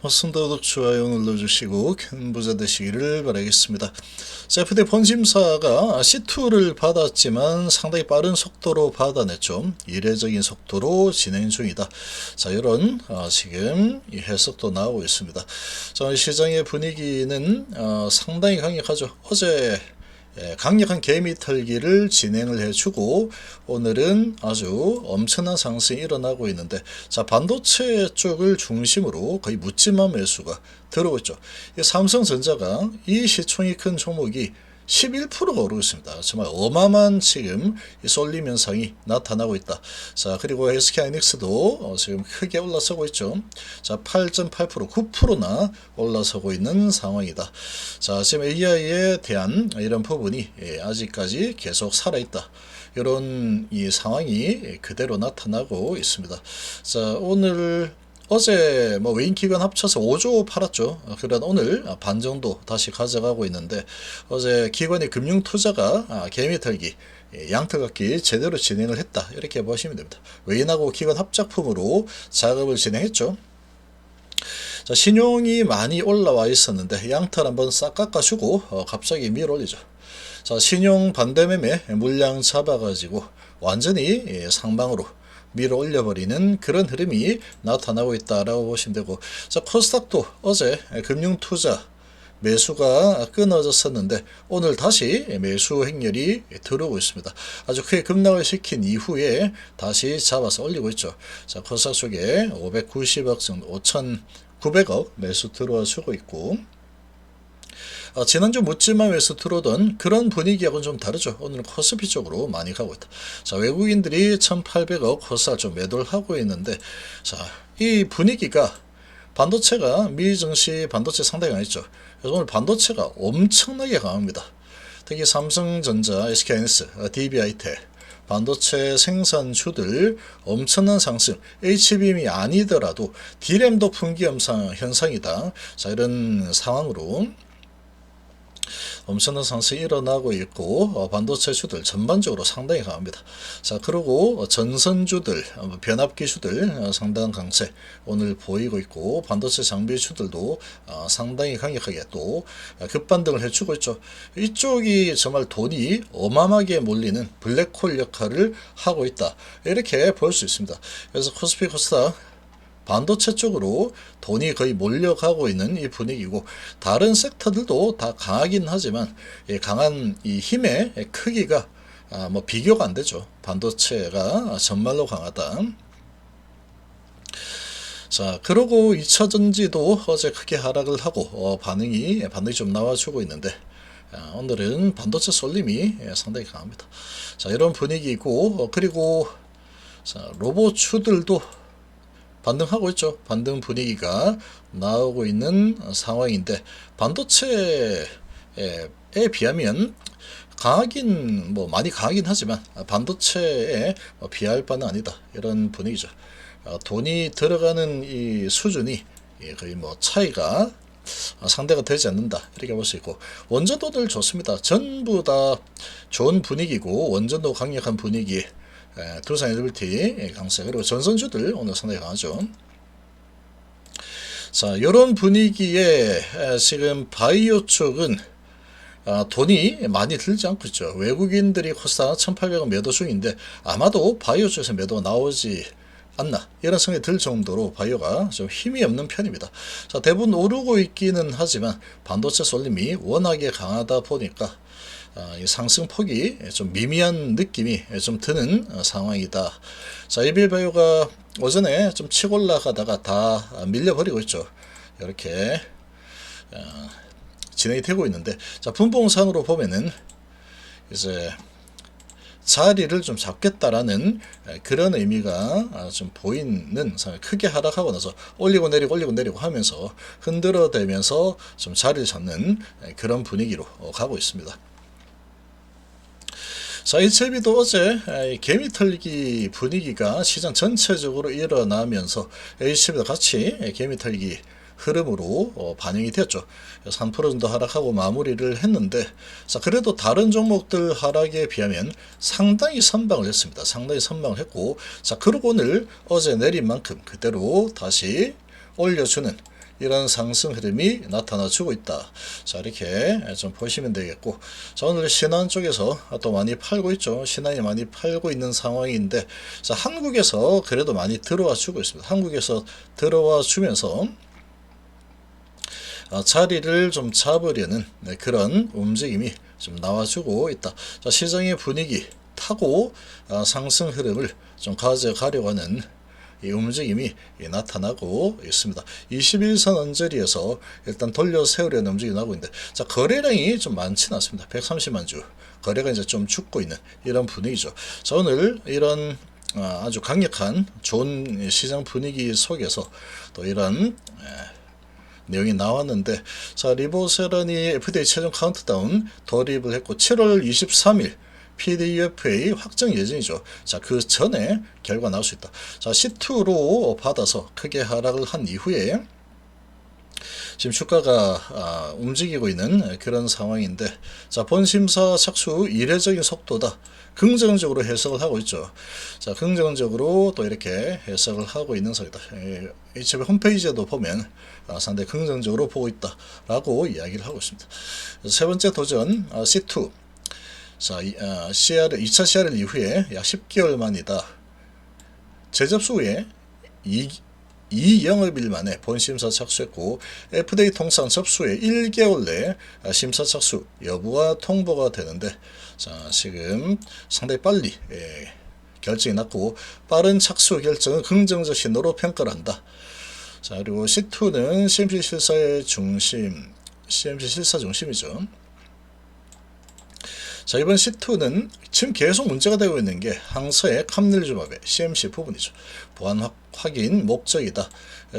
맞습니다. 구독, 좋아요 눌러주시고 큰 부자 되시기를 바라겠습니다. 자, FD 본심사가 C2를 받았지만 상당히 빠른 속도로 받아냈죠. 이례적인 속도로 진행 중이다. 자, 이런 지금 이 해석도 나오고 있습니다. 자, 시장의 분위기는 상당히 강력하죠. 어제 강력한 개미 털기를 진행을 해주고 오늘은 아주 엄청난 상승이 일어나고 있는데, 자, 반도체 쪽을 중심으로 거의 묻지마 매수가 들어오고 있죠. 삼성전자가 이 시총이 큰 종목이 11%가 오르고 있습니다. 정말 어마어마한 지금 이 쏠림 현상이 나타나고 있다. 자, 그리고 SK하이닉스도 지금 크게 올라서고 있죠. 자, 8.8%, 9%나 올라서고 있는 상황이다. 자, 지금 AI에 대한 이런 부분이 아직까지 계속 살아있다. 이런 이 상황이 그대로 나타나고 있습니다. 자, 오늘 어제 외인 기관 합쳐서 5조 팔았죠. 그러나 오늘 반 정도 다시 가져가고 있는데, 어제 기관의 금융 투자가 개미 털기, 양털깎기 제대로 진행을 했다, 이렇게 보시면 됩니다. 외인하고 기관 합작품으로 작업을 진행했죠. 자, 신용이 많이 올라와 있었는데 양털 한번 싹 깎아주고 갑자기 밀어 올리죠. 자, 신용 반대매매 물량 잡아가지고 완전히 상방으로 밀어 올려버리는 그런 흐름이 나타나고 있다라고 보시면 되고, 자, 코스닥도 어제 금융투자 매수가 끊어졌었는데 오늘 다시 매수 행렬이 들어오고 있습니다. 아주 크게 급락을 시킨 이후에 다시 잡아서 올리고 있죠. 자, 코스닥 쪽에 590억 정도, 5,900억 매수 들어와 주고 있고, 지난주 묻지마에서 들어오던 그런 분위기하고는 좀 다르죠. 오늘은 코스피 쪽으로 많이 가고 있다. 자, 외국인들이 1,800억 코스닥 좀 매도를 하고 있는데, 자, 이 분위기가 반도체가 미 증시 반도체 상당히 강했죠. 그래서 오늘 반도체가 엄청나게 강합니다. 특히 삼성전자, SK하이닉스, DB하이텍 반도체 생산주들 엄청난 상승, HBM이 아니더라도 D램도 분기 현상이다. 자, 이런 상황으로 엄청난 상승이 일어나고 있고, 반도체주들 전반적으로 상당히 강합니다. 자, 그리고 전선주들, 변압기주들 상당한 강세 오늘 보이고 있고, 반도체 장비주들도 상당히 강력하게 또 급반등을 해주고 있죠. 이쪽이 정말 돈이 어마어마하게 몰리는 블랙홀 역할을 하고 있다, 이렇게 볼 수 있습니다. 그래서 코스피 코스닥 반도체 쪽으로 돈이 거의 몰려가고 있는 이 분위기고, 다른 섹터들도 다 강하긴 하지만 강한 이 힘의 크기가 비교가 안 되죠. 반도체가 정말로 강하다. 자, 그리고 2차전지도 어제 크게 하락을 하고 반응이 좀 나와주고 있는데, 오늘은 반도체 쏠림이 상당히 강합니다. 자, 이런 분위기고, 그리고 자, 로봇주들도 반등하고 있죠. 반등 분위기가 나오고 있는 상황인데, 반도체에 비하면 강하긴 많이 강하긴 하지만 반도체에 비할 바는 아니다, 이런 분위기죠. 돈이 들어가는 이 수준이 거의 차이가 상대가 되지 않는다, 이렇게 볼 수 있고, 원전도들 좋습니다. 전부 다 좋은 분위기고, 원전도 강력한 분위기, 두산 에너빌티 강세, 그리고 전선주들 오늘 상당히 강하죠. 자, 이런 분위기에 지금 바이오 쪽은 돈이 많이 들지 않고 있죠. 외국인들이 코스닥 1,800원 매도 중인데 아마도 바이오 쪽에서 매도가 나오지 않나, 이런 생각이 들 정도로 바이오가 좀 힘이 없는 편입니다. 자, 대부분 오르고 있기는 하지만 반도체 쏠림이 워낙에 강하다 보니까 이 상승폭이 좀 미미한 느낌이 좀 드는 상황이다. 자, 이빌바이오가 오전에 좀 치고 올라가다가 다 밀려버리고 있죠. 이렇게 진행이 되고 있는데, 자, 분봉상으로 보면은 이제 자리를 좀 잡겠다라는 그런 의미가 좀 보이는 상황. 크게 하락하고 나서 올리고 내리고 하면서 흔들어대면서 좀 자리를 잡는 그런 분위기로 가고 있습니다. 자, HLB도 어제 개미 털기 분위기가 시장 전체적으로 일어나면서 HLB도 같이 개미 털기 흐름으로 반영이 됐죠. 3% 정도 하락하고 마무리를 했는데, 자, 그래도 다른 종목들 하락에 비하면 상당히 선방을 했습니다. 상당히 선방을 했고, 자, 그리고 오늘 어제 내린 만큼 그대로 다시 올려주는 이런 상승 흐름이 나타나주고 있다. 자, 이렇게 좀 보시면 되겠고, 자, 오늘 신한 쪽에서 또 많이 팔고 있죠. 신한이 많이 팔고 있는 상황인데, 자, 한국에서 그래도 많이 들어와 주고 있습니다. 한국에서 들어와 주면서 자리를 좀 잡으려는 그런 움직임이 좀 나와주고 있다. 자, 시장의 분위기 타고 상승 흐름을 좀 가져가려고 하는 이 움직임이 나타나고 있습니다. 21선 언저리에서 일단 돌려 세우려는 움직임이 나오고 있는데, 자, 거래량이 좀 많지는 않습니다. 130만 주 거래가 이제 좀 죽고 있는 이런 분위기죠. 자, 오늘 이런 아주 강력한 좋은 시장 분위기 속에서 또 이런 내용이 나왔는데, 자, 리보세란이 FDA 최종 카운트다운 돌입을 했고 7월 23일 PDUFA 확정 예정이죠. 자, 그 전에 결과 나올 수 있다. 자, C2로 받아서 크게 하락을 한 이후에 지금 주가가 움직이고 있는 그런 상황인데, 자, 본심사 착수 이례적인 속도다. 긍정적으로 해석을 하고 있죠. 자, 긍정적으로 또 이렇게 해석을 하고 있는 상황이다. HB 홈페이지에도 보면 상당히 긍정적으로 보고 있다라고 이야기를 하고 있습니다. 세 번째 도전 C2. 자, CR 2차 CRL 이후에 약 10개월 만이다. 재접수 후에 2영업일 만에 본심사 착수했고, FDA 통상 접수 후에 1개월 내에 심사 착수 여부가 통보가 되는데, 자, 지금 상당히 빨리 결정이 났고, 빠른 착수 결정은 긍정적 신호로 평가를 한다. 자, 그리고 C2는 CMC 실사의 중심, CMC 실사 중심이죠. 자, 이번 C2는 지금 계속 문제가 되고 있는 게 항서의 캄릴주맙의 CMC 부분이죠. 보안 확인 목적이다.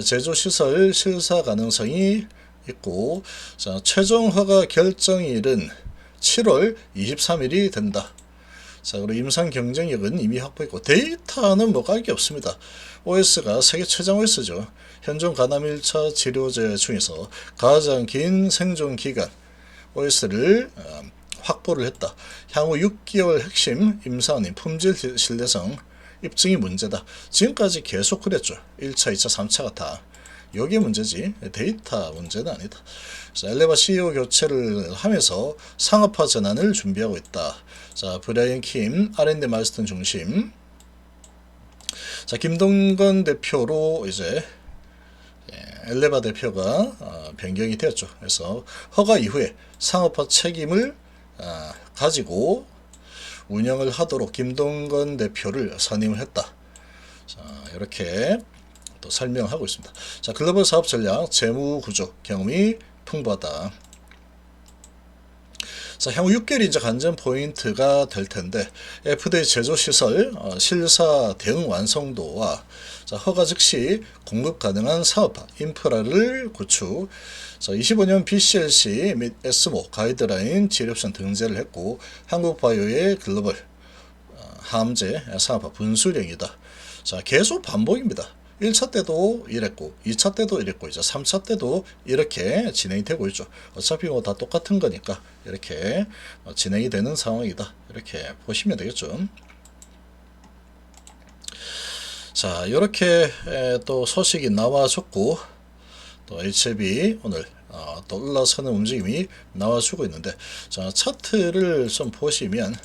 제조시설 실사 가능성이 있고, 자, 최종 허가 결정일은 7월 23일이 된다. 자, 그리고 임상 경쟁력은 이미 확보했고, 데이터는 뭐 깔 게 없습니다. OS가 세계 최장 OS죠. 현존 간암 1차 치료제 중에서 가장 긴 생존 기간 OS를 확보를 했다. 향후 6개월 핵심 임상인 품질 신뢰성 입증이 문제다. 지금까지 계속 그랬죠. 1차, 2차, 3차가 다. 요게 문제지 데이터 문제는 아니다. 엘레바 CEO 교체를 하면서 상업화 전환을 준비하고 있다. 자, 브라이언 킴 R&D 마스터 중심. 자, 김동건 대표로 이제 엘레바 대표가 변경이 되었죠. 그래서 허가 이후에 상업화 책임을 가지고 운영을 하도록 김동건 대표를 선임을 했다. 자, 이렇게 또 설명하고 있습니다. 자, 글로벌 사업 전략, 재무 구조 경험이 풍부하다. 자, 향후 6개월이 이제 관전 포인트가 될 텐데, FDA 제조 시설 실사 대응 완성도와 자, 허가 즉시 공급 가능한 사업화 인프라를 구축. 자, 25년 BCLC 및 에스모 가이드라인 지립선 등재를 했고, 한국바이오의 글로벌 항암제 사업화 분수령이다. 자, 계속 반복입니다. 1차 때도 이랬고 2차 때도 이랬고 이제 3차 때도 이렇게 진행이 되고 있죠. 어차피 뭐 다 똑같은 거니까 이렇게 진행이 되는 상황이다. 이렇게 보시면 되겠죠. 자, 이렇게 또 소식이 나와줬고, 또 HLB 오늘 또 올라서는 움직임이 나와주고 있는데, 자, 차트를 좀 보시면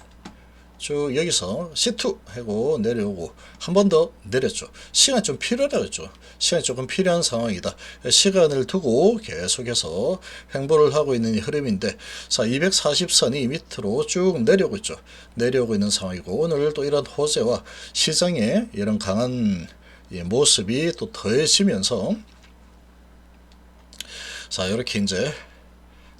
쭉 여기서 C2 하고 내려오고 한 번 더 내렸죠. 시간이 좀 필요하다고 했죠. 시간이 조금 필요한 상황이다. 시간을 두고 계속해서 횡보를 하고 있는 이 흐름인데, 자, 240선이 밑으로 쭉 내려오고 있죠. 내려오고 있는 상황이고, 오늘 또 이런 호재와 시장의 이런 강한 모습이 또 더해지면서, 자, 이렇게 이제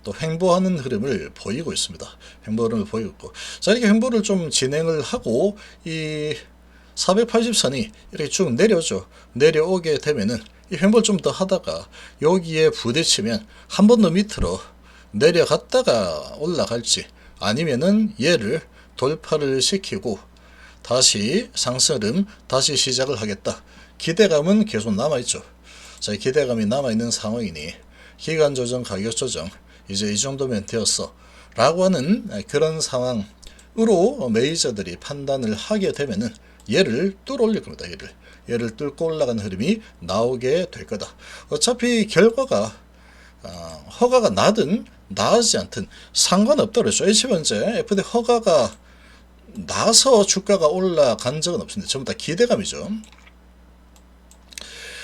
또 횡보하는 흐름을 보이고 있습니다. 횡보를 보이고 있고, 자, 이렇게 횡보를 좀 진행을 하고 이 480선이 이렇게 쭉 내려오죠. 내려오게 되면은 이 횡보를 좀 더 하다가 여기에 부딪히면 한 번 더 밑으로 내려갔다가 올라갈지, 아니면은 얘를 돌파를 시키고 다시 상승을 다시 시작을 하겠다. 기대감은 계속 남아있죠. 자, 기대감이 남아있는 상황이니 기간 조정, 가격 조정 이제 이 정도면 되었어 라고 하는 그런 상황으로 메이저들이 판단을 하게 되면은 얘를 뚫어 올릴 겁니다. 얘를 얘를 뚫고 올라간 흐름이 나오게 될 거다. 어차피 결과가 허가가 나든 나지 않든 상관없다 그랬죠. H번째 FD 허가가 나서 주가가 올라간 적은 없습니다. 전부 다 기대감이죠.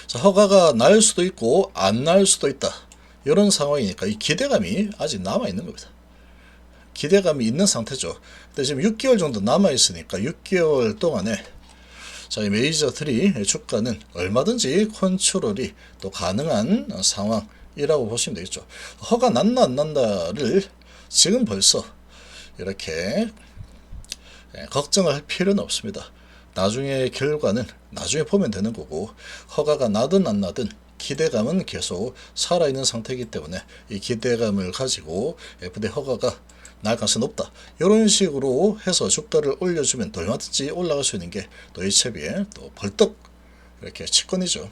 자, 허가가 날 수도 있고 안 날 수도 있다. 이런 상황이니까 이 기대감이 아직 남아 있는 겁니다. 기대감이 있는 상태죠. 근데 지금 6개월 정도 남아 있으니까 6개월 동안에 자, 이 메이저들이 주가는 얼마든지 컨트롤이 또 가능한 상황이라고 보시면 되겠죠. 허가 난다 안 난다를 지금 벌써 이렇게 걱정을 할 필요는 없습니다. 나중에 결과는 나중에 보면 되는 거고, 허가가 나든 안 나든 기대감은 계속 살아있는 상태이기 때문에 이 기대감을 가지고 FD 허가가 날 가능성이 높다. 이런 식으로 해서 주가를 올려주면 얼마든지 올라갈 수 있는 게 또 H채비에 또 벌떡 이렇게 치권이죠.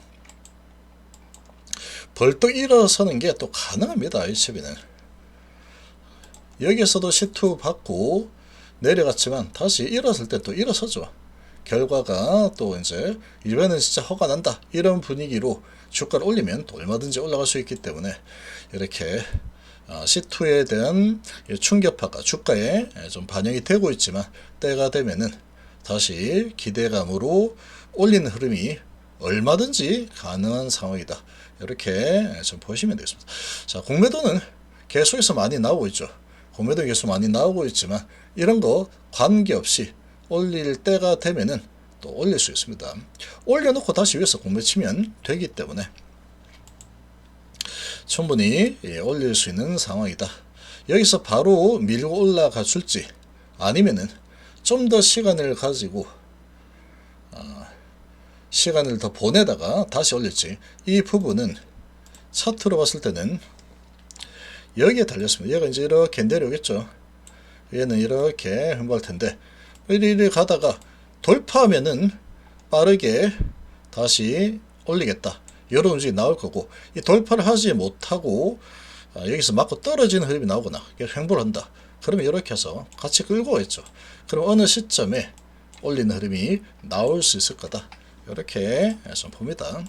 벌떡 일어서는 게 또 가능합니다. H채비는 여기에서도 C2 받고 내려갔지만 다시 일어설 때 또 일어서죠. 결과가 또 이제 이번에는 진짜 허가 난다 이런 분위기로 주가를 올리면 또 얼마든지 올라갈 수 있기 때문에 이렇게 C2에 대한 충격파가 주가에 좀 반영이 되고 있지만 때가 되면은 다시 기대감으로 올리는 흐름이 얼마든지 가능한 상황이다. 이렇게 좀 보시면 되겠습니다. 자, 공매도는 계속해서 많이 나오고 있죠. 공매도 계속 많이 나오고 있지만 이런 거 관계없이 올릴 때가 되면은 또 올릴 수 있습니다. 올려놓고 다시 위에서 공매 치면 되기 때문에 충분히 올릴 수 있는 상황이다. 여기서 바로 밀고 올라가 줄지 아니면은 좀 더 시간을 가지고 시간을 더 보내다가 다시 올릴지, 이 부분은 차트로 봤을 때는 여기에 달렸습니다. 얘가 이제 이렇게 내려오겠죠. 얘는 이렇게 흘러갈 텐데 이리 가다가 돌파하면은 빠르게 다시 올리겠다. 이런 움직임이 나올 거고, 이 돌파를 하지 못하고 여기서 맞고 떨어지는 흐름이 나오거나 횡보를 한다. 그러면 이렇게 해서 같이 끌고 가겠죠. 그럼 어느 시점에 올리는 흐름이 나올 수 있을 거다. 이렇게 좀 봅니다.